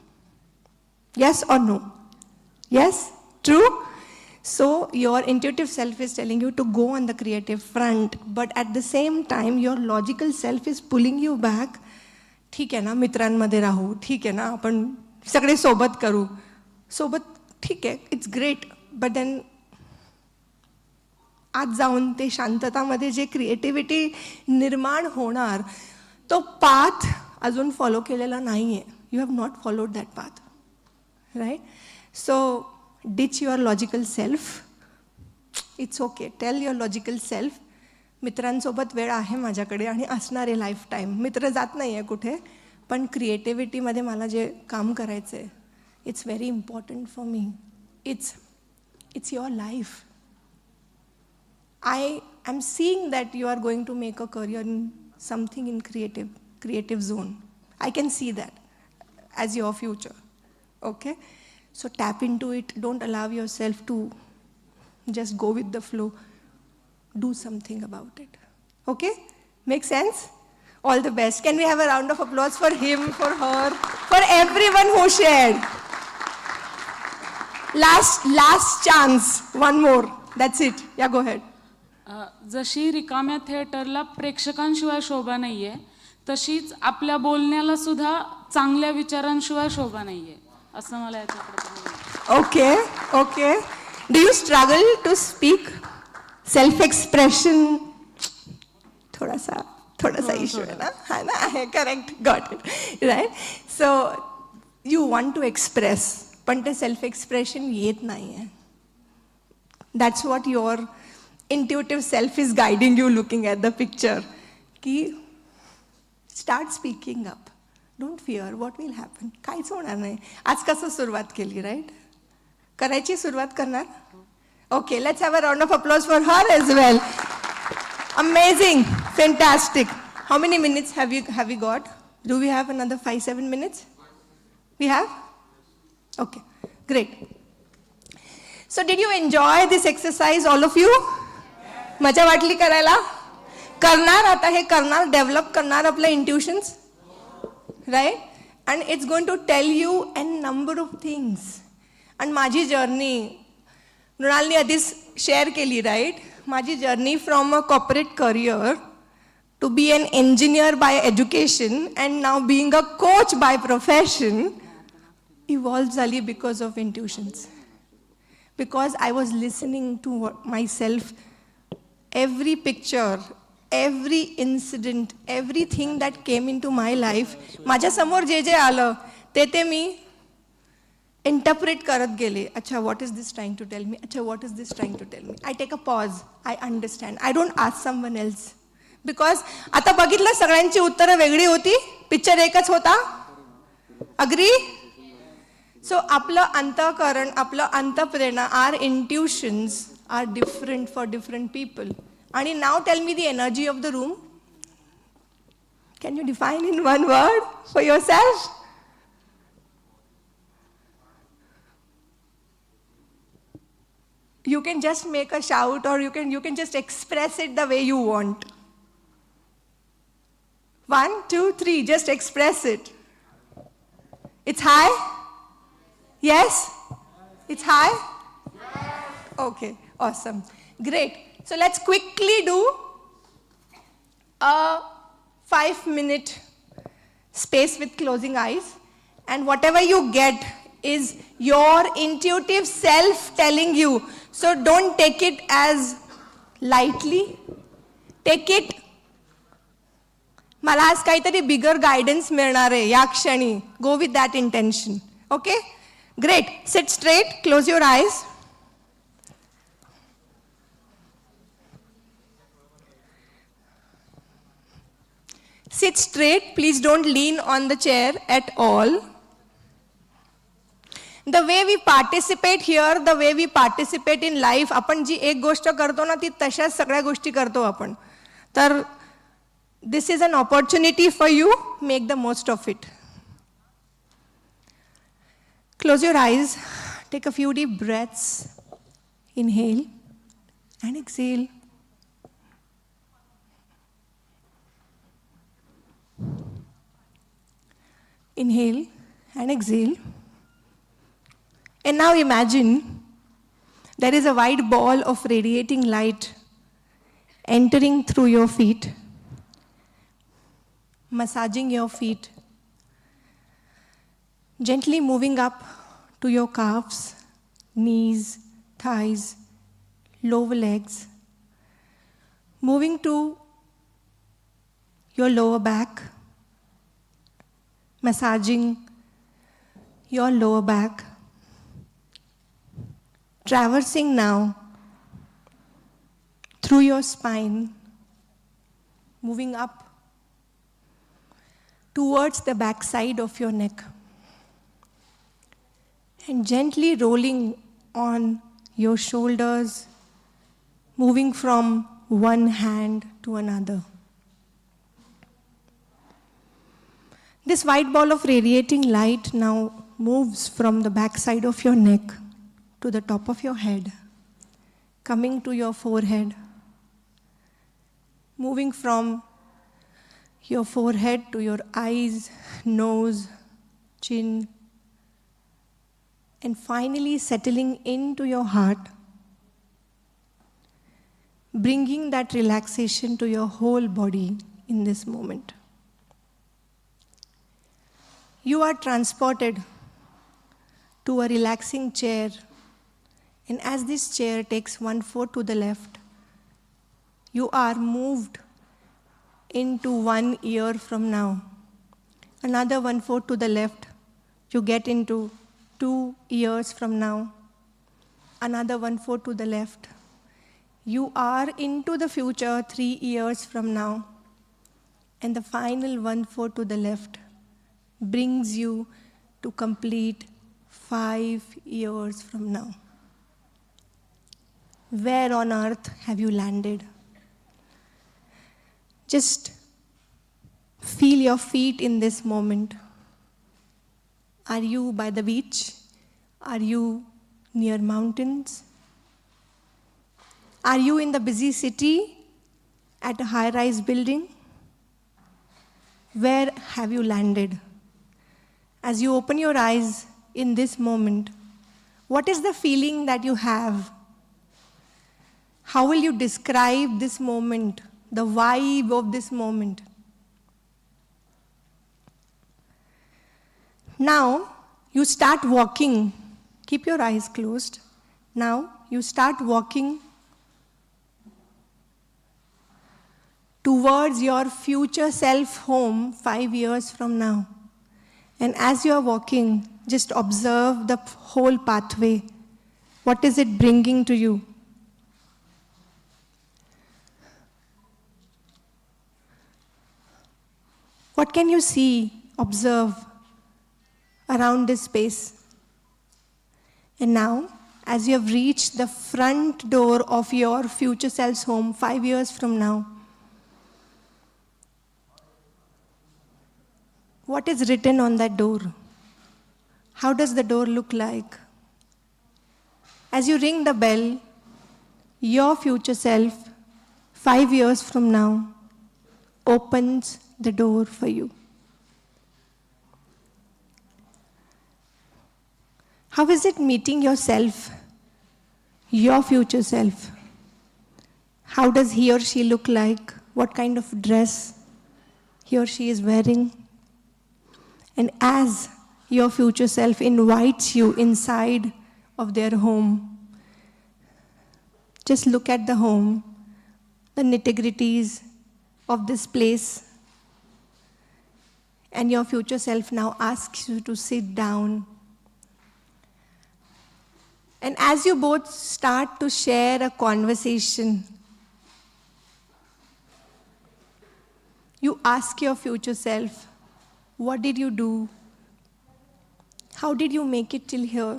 Yes or no? Yes? True? So your intuitive self is telling you to go on the creative front, but at the same time your logical self is pulling you back. ठीक आहे ना, मित्रांमध्ये राहू, ठीक आहे ना, आपण सगळे सोबत करू, सोबत ठीक आहे, इट्स ग्रेट, बट देन आज जाऊन ते शांततामध्ये जे क्रिएटिव्हिटी निर्माण होणार तो पाथ अजून फॉलो केलेला नाही आहे. You have not followed that path, right? So ditch your logical self. It's okay. Tell your logical self, मित्रांसोबत वेळ आहे माझ्याकडे आणि असणार आहे लाईफ टाईम. मित्र जात नाही आहे कुठे, पण क्रिएटिव्हिटीमध्ये मला जे काम करायचं आहे, it's very important for me. It's your life. I am seeing that you are going to make a career in something in creative zone. I can see that as your future. Okay? So tap into it. Don't allow yourself to just go with the flow. Do something about it. Okay? Make sense? All the best. Can we have a round of applause for him, for her, for everyone who shared? Last chance. One more. That's it. Yeah, go ahead. जशी रिकाम्या थिएटरला प्रेक्षकांशिवाय शोभा नाही आहे, तशीच आपल्या बोलण्याला सुद्धा चांगल्या विचारांशिवाय शोभा नाही आहे, असं मला याच्याकडे. Okay. Do you struggle to speak? Self expression थोडासा इश्यू आहे ना? हा ना, आहे. Correct. Got it. Right? So you want to express, पण ते सेल्फ एक्सप्रेशन येत नाही आहे. That's what your intuitive self is guiding you, looking at the picture. Ki start speaking up. Don't fear what will happen. काहीच होणार नाही. आज कसं सुरुवात केली, राईट? करायची सुरुवात करणार? Okay, let's have a round of applause for her as well. Amazing, fantastic. How many minutes have we got? Do we have another 5-7 minutes? We have? Okay, great. So did you enjoy this exercise, all of you? मजा वाटली करायला? करणार आता हे करणार, develop करणार आपल्या intuitions, right? And it's going to tell you a number of things. And माझी journey, मृणालनी आधीच शेअर केली, right? माझी journey from a corporate career to be an engineer by education and now being a coach by profession evolved झाली because of intuitions. Because I was listening to myself, every picture, every incident, everything that came into my life, माझ्या समोर जे जे आलं ते मी interpret करत गेले. अच्छा, what is this trying to tell me? अच्छा, what is this trying to tell me? I take a pause. I understand. I don't ask someone else. Because आता बघितलं सगळ्यांची उत्तरं वेगळी होती, पिक्चर एकच होता. Agree? So आपलं अंतःकरण, आपलं अंतःप्रेरणा, our intuitions are different for different people. And now tell me the energy of the room. Can you define in one word for yourself? You can just make a shout, or you can just express it the way you want. 1, 2, 3, just express it. It's high? Yes? It's high? Yes. Okay, awesome. Great. So let's quickly do a 5-minute space with closing eyes. And whatever you get is your intuitive self telling you. So don't take it as lightly. Take it. मला आज काहीतरी बिगर guidance मिळणार आहे या क्षणी. Go with that intention. Okay? Great. Sit straight. Close your eyes. Sit straight. Please don't lean on the chair at all. The way we participate here, the way we participate in life, आपण जी एक गोष्ट करतो ना ती तशाच सगळ्या गोष्टी करतो आपण. तर this is an opportunity for you. Make the most of it. Close your eyes. Take a few deep breaths. Inhale and exhale. Inhale and exhale. And now imagine there is a white ball of radiating light entering through your feet, massaging your feet, gently moving up to your calves, knees, thighs, lower legs, moving to your lower back, massaging your lower back, traversing now through your spine, moving up towards the back side of your neck, and gently rolling on your shoulders, moving from one hand to another. This white ball of radiating light now moves from the back side of your neck to the top of your head, coming to your forehead, moving from your forehead to your eyes, nose, chin, and finally settling into your heart, bringing that relaxation to your whole body in this moment. You are transported to a relaxing chair, and as this chair takes 1/4 to the left, you are moved into 1 year from now. Another 1/4 to the left, you get into 2 years from now. Another 1/4 to the left, you are into the future 3 years from now. And the final 1/4 to the left brings you to complete 5 years from now. Where on earth have you landed? Just feel your feet in this moment. Are you by the beach? Are you near mountains? Are you in the busy city at a high-rise building? Where have you landed? As you open your eyes in this moment, what is the feeling that you have? How will you describe this moment, the vibe of this moment? Now, you start walking. Keep your eyes closed. Now, you start walking towards your future self home 5 years from now. And as you are walking, just observe the whole pathway. What is it bringing to you? What can you see, observe around this space? And now, as you have reached the front door of your future self's home 5 years from now, what is written on that door? How does the door look like? As you ring the bell, your future self 5 years from now opens the door for you. How is it meeting yourself, your future self? How does he or she look like? What kind of dress he or she is wearing? And as your future self invites you inside of their home, just look at the home, the nitty-gritties of this place, and your future self now asks you to sit down. And as you both start to share a conversation, you ask your future self, what did you do? How did you make it till here?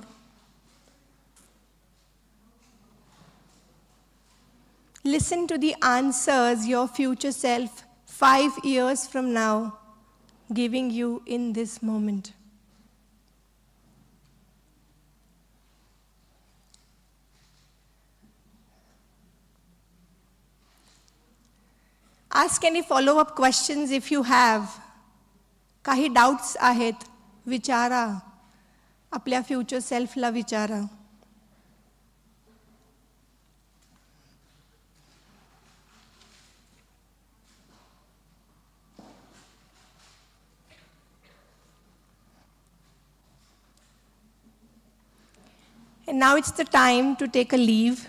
Listen to the answers your future self 5 years from now giving you in this moment. Ask any follow-up questions if you have. काही doubts आहेत, विचारा. आपल्या future सेल्फला विचारा. And now it's the time to take a leave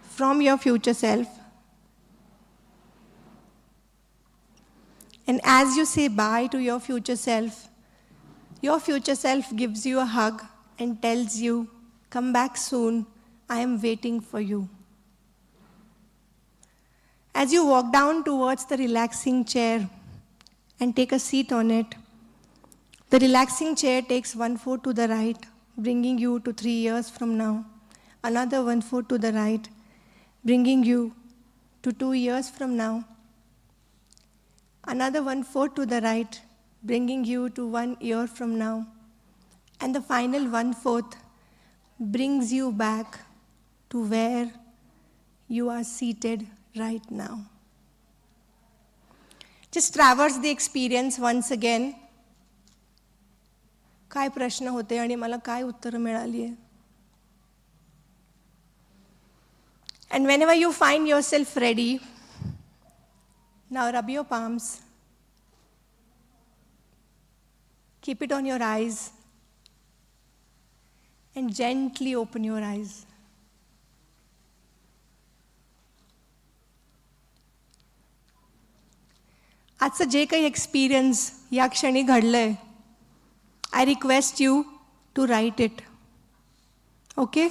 from your future self. And as you say bye to your future self gives you a hug and tells you, come back soon, I am waiting for you. As you walk down towards the relaxing chair and take a seat on it, the relaxing chair takes 1 foot to the right, bringing you to 3 years from now. Another 1 foot to the right, bringing you to 2 years from now. Another 1 foot to the right, bringing you to 1 year from now. And the final 1 foot brings you back to where you are seated right now. Just traverse the experience once again. काय प्रश्न होते आणि मला काय उत्तर मिळाली आहे? And whenever you find yourself ready, now rub your palms. Keep it on your eyes. And gently open your eyes. आजचं जे काही एक्सपिरियन्स या क्षणी घडलंय, I request you to write it. Okay?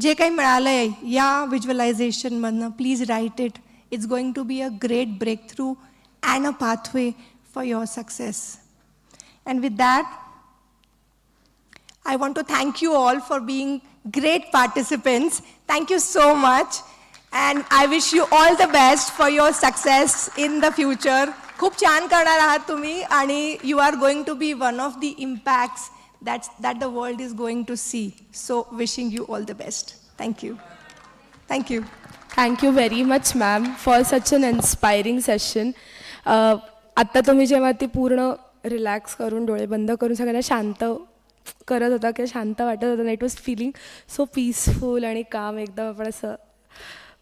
जे काही मिळालंय या व्हिज्युअलायझेशनमधनं, please write it. It's going to be a great breakthrough and a pathway for your success. And with that, I want to thank you all for being great participants. Thank you so much. And I wish you all the best for your success in the future. खूप छान करणार आहात तुम्ही आणि you are going to be one of the impacts that the world is going to see. So wishing you all the best. Thank you. Thank you. Thank you very much ma'am for such an inspiring session. आत्ता तुम्ही जेव्हा ती पूर्ण relax करून डोळे बंद करून सगळ्यांना शांत करत होता किंवा शांत वाटत होता, it was feeling so peaceful आणि काम. एकदम आपण असं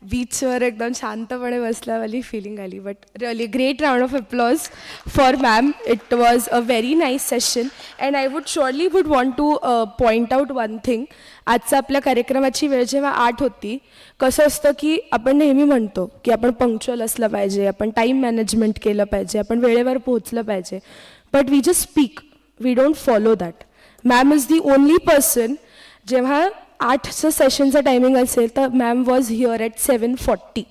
बीचवर एकदम शांतपणे बसल्यावाली फिलिंग आली. But really great round of applause for ma'am. It was a very nice session and I would surely would want to point out one thing. आजचा आपल्या कार्यक्रमाची वेळ जेव्हा 8 होती, कसं असतं की आपण नेहमी म्हणतो की आपण पंक्च्युअल असलं पाहिजे, आपण टाईम मॅनेजमेंट केलं पाहिजे, आपण वेळेवर पोहोचलं पाहिजे. But we just speak, we don't follow that. Ma'am is the only person, जेव्हा 8चं सेशनचं टायमिंग असेल तर ma'am was here at 7:40,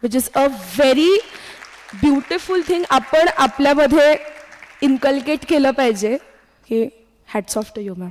which is a very beautiful thing. आपण आपल्यामध्ये इन्कल्केट केलं पाहिजे की hats off to you ma'am.